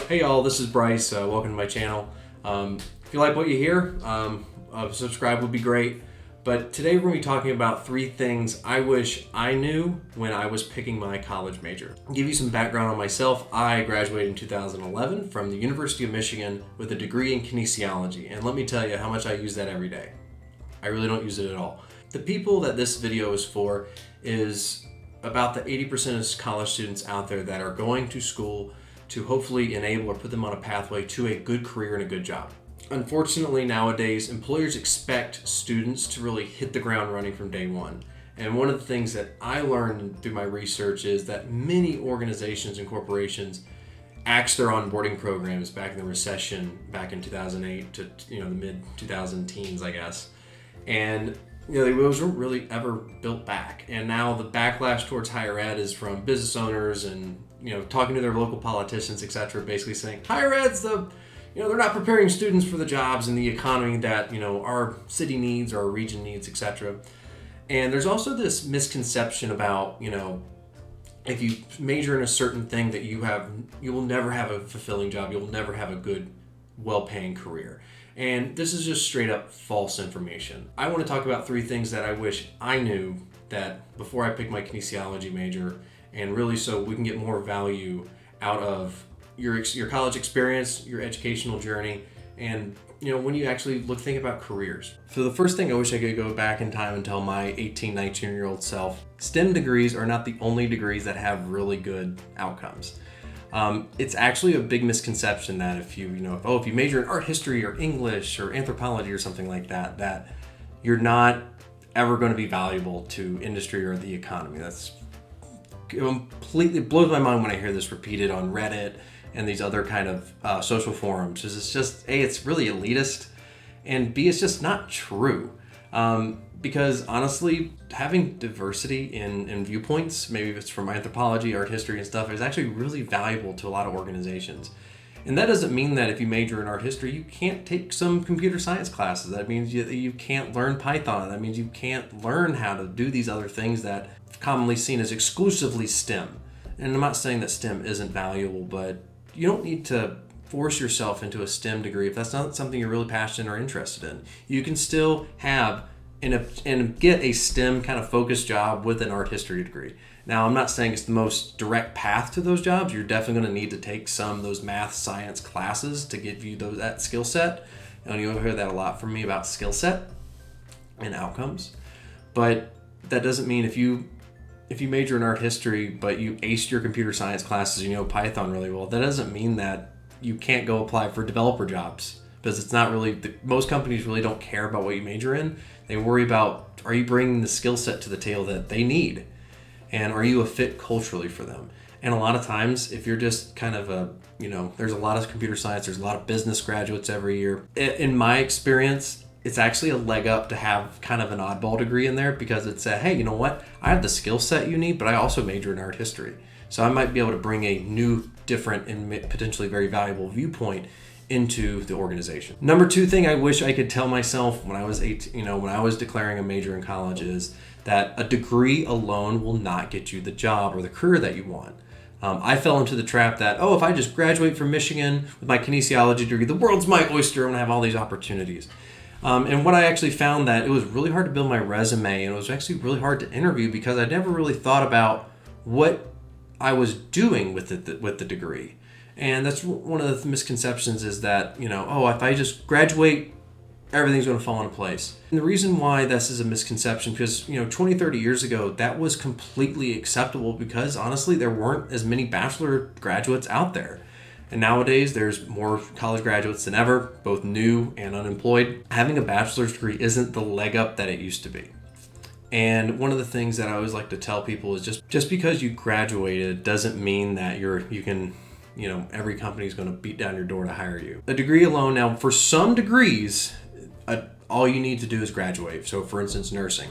Hey y'all, this is Bryce. Welcome to my channel. If you like what you hear, subscribe would be great. But today we're going to be talking about 3 things I wish I knew when I was picking my college major. I'll give you some background on myself. I graduated in 2011 from the University of Michigan with a degree in kinesiology. And let me tell you how much I use that every day. I really don't use it at all. The people that this video is for is about the 80% of college students out there that are going to school to hopefully enable or put them on a pathway to a good career and a good job. Unfortunately, nowadays, employers expect students to really hit the ground running from day one. And one of the things that I learned through my research is that many organizations and corporations axed their onboarding programs back in the recession back in 2008 to the mid 2010s, I guess. And those weren't really ever built back. And now the backlash towards higher ed is from business owners and talking to their local politicians, etc., basically saying higher ed's they're not preparing students for the jobs and the economy that our city needs or our region needs, etc. And there's also this misconception about if you major in a certain thing that you will never have a fulfilling job, you'll never have a good, well-paying career. And this is just straight up false information. I want to talk about 3 things that I wish I knew that before I picked my kinesiology major, and really so we can get more value out of your college experience, your educational journey, and when you actually think about careers. So the first thing I wish I could go back in time and tell my 18, 19-year-old self, STEM degrees are not the only degrees that have really good outcomes. It's actually a big misconception that if you major in art history or English or anthropology or something like that, that you're not ever going to be valuable to industry or the economy. That's completely blows my mind when I hear this repeated on Reddit and these other kind of social forums. It's just, A, it's really elitist, and B, it's just not true. Because honestly, having diversity in viewpoints, maybe if it's from anthropology, art history and stuff, is actually really valuable to a lot of organizations. And that doesn't mean that if you major in art history, you can't take some computer science classes. That means you can't learn Python. That means you can't learn how to do these other things that are commonly seen as exclusively STEM. And I'm not saying that STEM isn't valuable, but you don't need to force yourself into a STEM degree if that's not something you're really passionate or interested in. You can still have and get a STEM kind of focused job with an art history degree. Now, I'm not saying it's the most direct path to those jobs. You're definitely going to need to take some of those math, science classes to give you that skill set. And you'll hear that a lot from me about skill set and outcomes. But that doesn't mean if you major in art history, but you aced your computer science classes, Python really well, that doesn't mean that you can't go apply for developer jobs. Because it's not really, most companies really don't care about what you major in. They worry about, are you bringing the skill set to the table that they need? And are you a fit culturally for them? And a lot of times, if you're just kind of there's a lot of computer science, there's a lot of business graduates every year. In my experience, it's actually a leg up to have kind of an oddball degree in there, because it's hey, you know what? I have the skill set you need, but I also major in art history. So I might be able to bring a new, different, and potentially very valuable viewpoint into the organization. Number 2 thing I wish I could tell myself when I was 18, when I was declaring a major in college, is that a degree alone will not get you the job or the career that you want. I fell into the trap that, if I just graduate from Michigan with my kinesiology degree, the world's my oyster, I'm gonna have all these opportunities. And what I actually found that it was really hard to build my resume, and it was actually really hard to interview, because I never really thought about what I was doing with the degree. And that's one of the misconceptions, is that, if I just graduate, everything's going to fall into place. And the reason why this is a misconception, because, 20, 30 years ago, that was completely acceptable, because honestly, there weren't as many bachelor graduates out there. And nowadays, there's more college graduates than ever, both new and unemployed. Having a bachelor's degree isn't the leg up that it used to be. And one of the things that I always like to tell people is just because you graduated doesn't mean that you can every company is going to beat down your door to hire you. A degree alone, now for some degrees, all you need to do is graduate. So for instance, nursing.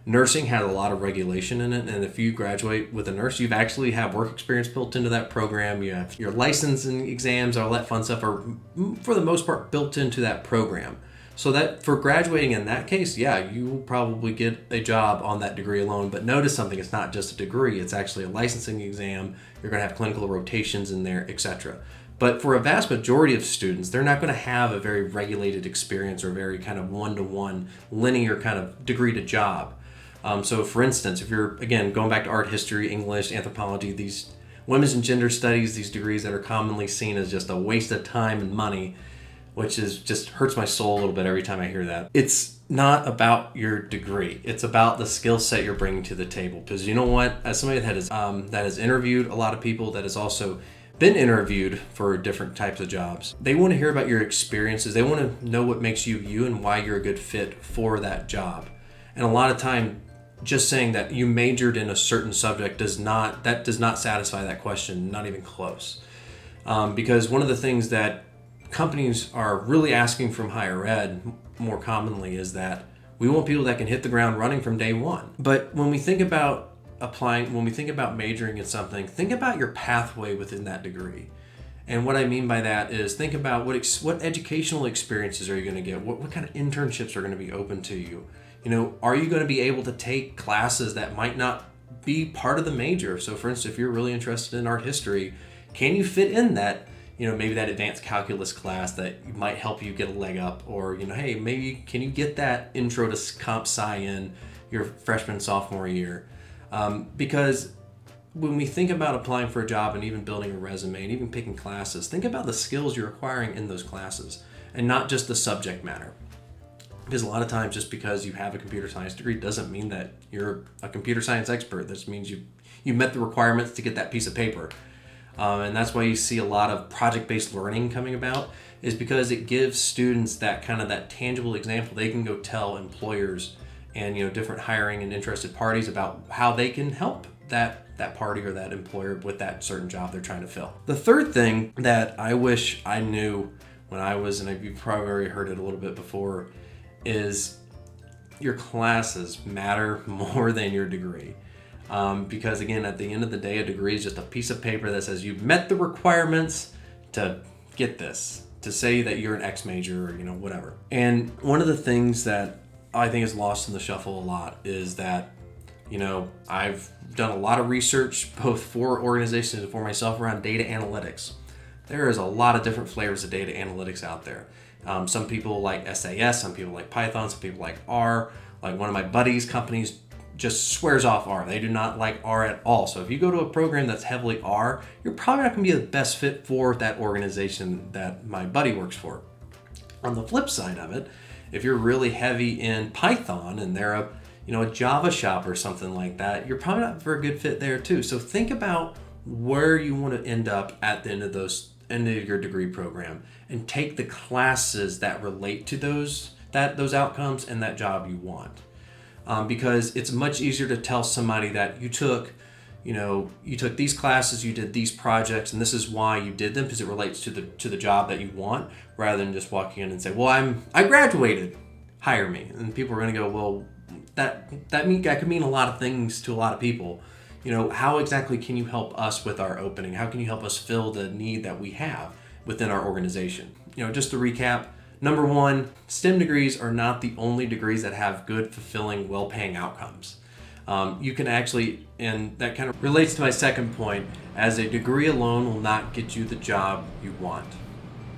Nursing had a lot of regulation in it, and if you graduate with a nurse, you've actually have work experience built into that program. You have your licensing exams, all that fun stuff are, for the most part, built into that program. So that for graduating in that case, yeah, you will probably get a job on that degree alone. But notice something, it's not just a degree, it's actually a licensing exam. You're going to have clinical rotations in there, etc. But for a vast majority of students, they're not going to have a very regulated experience or very kind of one-to-one linear kind of degree to job. So for instance, if you're, again, going back to art history, English, anthropology, these women's and gender studies, these degrees that are commonly seen as just a waste of time and money, which is just hurts my soul a little bit every time I hear that. It's not about your degree. It's about the skill set you're bringing to the table. Because you know what? As somebody that has interviewed a lot of people, that has also been interviewed for different types of jobs, they want to hear about your experiences. They want to know what makes you you and why you're a good fit for that job. And a lot of time, just saying that you majored in a certain subject does not satisfy that question, not even close. Because one of the things that companies are really asking from higher ed more commonly is that we want people that can hit the ground running from day one. But when we think about when we think about majoring in something, think about your pathway within that degree. And what I mean by that is think about what educational experiences are you going to get? What kind of internships are going to be open to you? You know, are you going to be able to take classes that might not be part of the major? So for instance, if you're really interested in art history, can you fit in that, maybe that advanced calculus class that might help you get a leg up? Or, hey, maybe can you get that intro to comp sci in your freshman, sophomore year? Because when we think about applying for a job and even building a resume and even picking classes, think about the skills you're acquiring in those classes and not just the subject matter. Because a lot of times, just because you have a computer science degree doesn't mean that you're a computer science expert. This means you met the requirements to get that piece of paper. And that's why you see a lot of project-based learning coming about, is because it gives students that tangible example. They can go tell employers and different hiring and interested parties about how they can help that party or that employer with that certain job they're trying to fill. The third thing that I wish I knew when I was, and you've probably already heard it a little bit before, is your classes matter more than your degree. Because again, at the end of the day, a degree is just a piece of paper that says you've met the requirements to get this, to say that you're an X major or whatever. And one of the things that I think is lost in the shuffle a lot is that I've done a lot of research both for organizations and for myself around data analytics. There is a lot of different flavors of data analytics out there. Some people like SAS, some people like Python, some people like R. Like one of my buddies' companies just swears off R. They do not like R at all. So if you go to a program that's heavily R, you're probably not going to be the best fit for that organization that my buddy works for. On the flip side of it, if you're really heavy in Python and they're a Java shop or something like that, you're probably not a very good fit there too. So think about where you want to end up at the end of your degree program, and take the classes that relate to those outcomes and that job you want. Because it's much easier to tell somebody that you took these classes, you did these projects, and this is why you did them, because it relates to the job that you want, rather than just walking in and say, well, I graduated, hire me. And people are going to go, well, that could mean a lot of things to a lot of people. How exactly can you help us with our opening? How can you help us fill the need that we have within our organization? Just to recap, number one, STEM degrees are not the only degrees that have good, fulfilling, well-paying outcomes. You can actually, and that kind of relates to my second point, as a degree alone will not get you the job you want,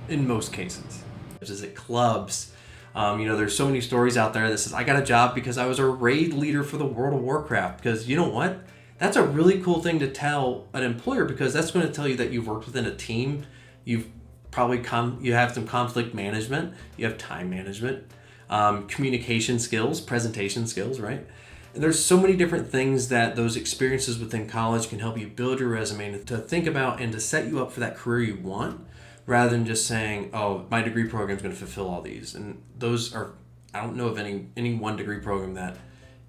in most cases. Is it clubs? There's so many stories out there that says, I got a job because I was a raid leader for the World of Warcraft. Because you know what? That's a really cool thing to tell an employer, because that's going to tell you that you've worked within a team. You've probably you have some conflict management. You have time management, communication skills, presentation skills, right? And there's so many different things that those experiences within college can help you build your resume to think about and to set you up for that career you want, rather than just saying, oh, my degree program is going to fulfill all these. And those are, I don't know of any one degree program that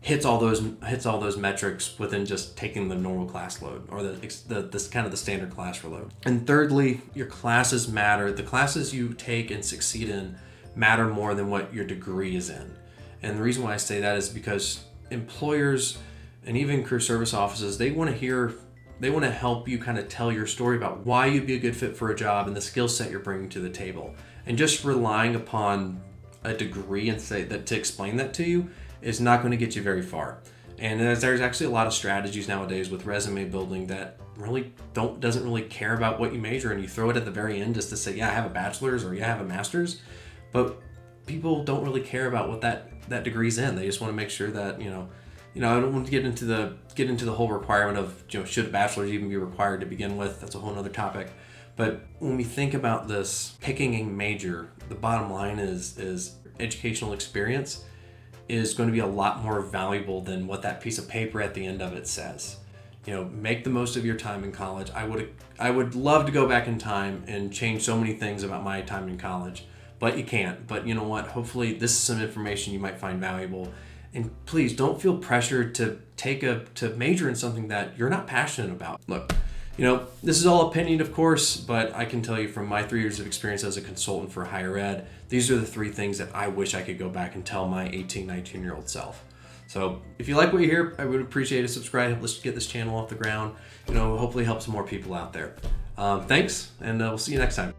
hits all those metrics within just taking the normal class load, or this kind of the standard class load. And thirdly, your classes matter. The classes you take and succeed in matter more than what your degree is in. And the reason why I say that is because employers and even career service offices, they want to help you kind of tell your story about why you'd be a good fit for a job and the skill set you're bringing to the table. And just relying upon a degree and say that to explain that to you is not going to get you very far. And there's actually a lot of strategies nowadays with resume building that really doesn't really care about what you major in. You throw it at the very end just to say, yeah, I have a bachelor's or yeah, I have a master's. But people don't really care about what that degree's in. They just want to make sure that, I don't want to get into the whole requirement of, should a bachelor's even be required to begin with? That's a whole other topic. But when we think about this, picking a major, the bottom line is educational experience is going to be a lot more valuable than what that piece of paper at the end of it says. Make the most of your time in college. I would love to go back in time and change so many things about my time in college, but you can't. But you know what? Hopefully this is some information you might find valuable. And please don't feel pressured to major in something that you're not passionate about. Look, this is all opinion, of course, but I can tell you from my 3 years of experience as a consultant for higher ed, these are the 3 things that I wish I could go back and tell my 18, 19-year-old self. So if you like what you hear, I would appreciate a subscribe. Let's get this channel off the ground. Hopefully help some more people out there. Thanks, and we'll see you next time.